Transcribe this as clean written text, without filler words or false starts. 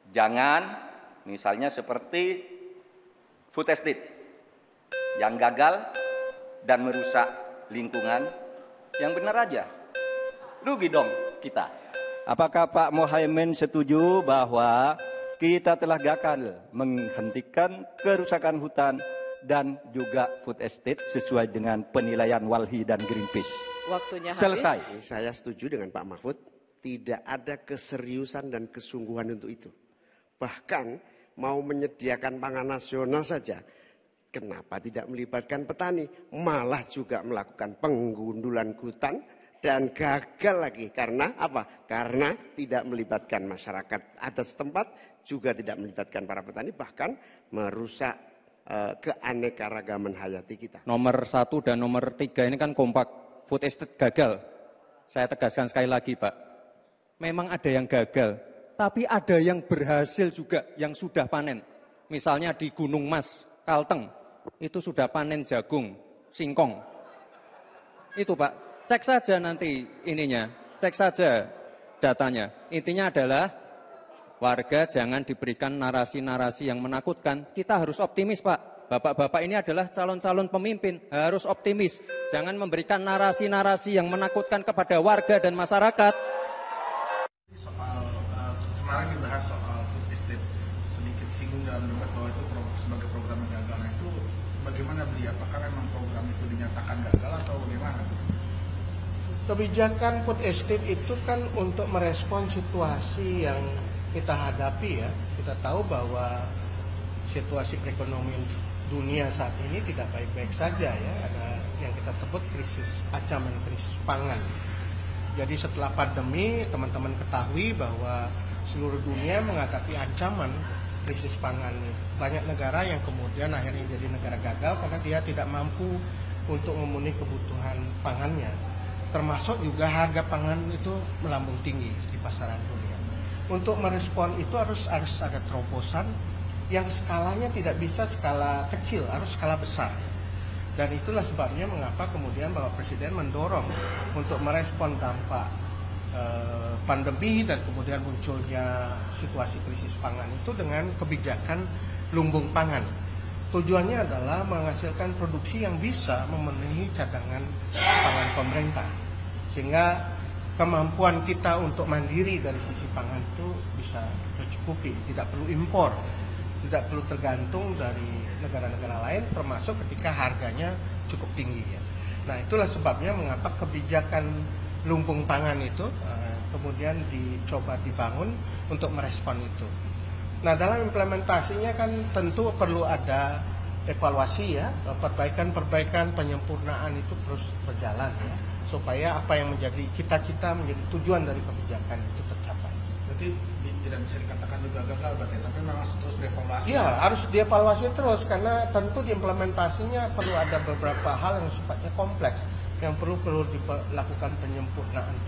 Jangan misalnya seperti food estate yang gagal dan merusak lingkungan. Yang benar aja, rugi dong kita. Apakah Pak Muhaimin setuju bahwa kita telah gagal menghentikan kerusakan hutan dan juga food estate sesuai dengan penilaian Walhi dan Greenpeace? Waktunya habis. Selesai. Saya setuju dengan Pak Mahfud, tidak ada keseriusan dan kesungguhan untuk itu. Bahkan mau menyediakan pangan nasional saja, kenapa tidak melibatkan petani? Malah juga melakukan penggundulan hutan dan gagal lagi. Karena apa? Karena tidak melibatkan masyarakat adat setempat, juga tidak melibatkan para petani, bahkan merusak keanekaragaman hayati kita. Nomor 1 dan nomor 3 ini kan kompak, food estate gagal. Saya tegaskan sekali lagi, Pak. Memang ada yang gagal, tapi ada yang berhasil juga, yang sudah panen. Misalnya di Gunung Mas, Kalteng, itu sudah panen jagung, singkong. Itu Pak, cek saja nanti ininya, cek saja datanya. Intinya adalah warga jangan diberikan narasi-narasi yang menakutkan. Kita harus optimis Pak. Bapak-bapak ini adalah calon-calon pemimpin, harus optimis. Jangan memberikan narasi-narasi yang menakutkan kepada warga dan masyarakat. Kemarin dibahas soal food estate, sedikit singgung dalam debat bahwa itu sebagai program yang gagal. Nah itu bagaimana beliau? Apakah memang program itu dinyatakan gagal atau bagaimana? Kebijakan food estate itu kan untuk merespon situasi yang kita hadapi ya. Kita tahu bahwa situasi perekonomian dunia saat ini tidak baik-baik saja ya. Ada yang kita sebut ancaman krisis pangan. Jadi setelah pandemi teman-teman ketahui bahwa seluruh dunia menghadapi ancaman krisis pangan. Banyak negara yang kemudian akhirnya jadi negara gagal karena dia tidak mampu untuk memenuhi kebutuhan pangannya. Termasuk juga harga pangan itu melambung tinggi di pasaran dunia. Untuk merespon itu harus ada terobosan yang skalanya tidak bisa skala kecil, harus skala besar. Dan itulah sebabnya mengapa kemudian Bapak Presiden mendorong untuk merespon dampak pandemi dan kemudian munculnya situasi krisis pangan itu dengan kebijakan lumbung pangan. Tujuannya adalah menghasilkan produksi yang bisa memenuhi cadangan pangan pemerintah. Sehingga kemampuan kita untuk mandiri dari sisi pangan itu bisa tercukupi, tidak perlu impor, tidak perlu tergantung dari negara-negara lain, termasuk ketika harganya cukup tinggi. Ya. Nah itulah sebabnya mengapa kebijakan lumbung pangan itu kemudian dicoba dibangun untuk merespon itu. Nah dalam implementasinya kan tentu perlu ada evaluasi ya, perbaikan-perbaikan, penyempurnaan itu terus berjalan ya, supaya apa yang menjadi cita-cita, menjadi tujuan dari kebijakan itu tercapai. Jadi tidak bisa dikatakan juga gagal berarti, tapi memang terus dievaluasi. Iya, harus dievaluasi terus karena tentu diimplementasinya perlu ada beberapa hal yang sifatnya kompleks yang perlu dilakukan penyempurnaan.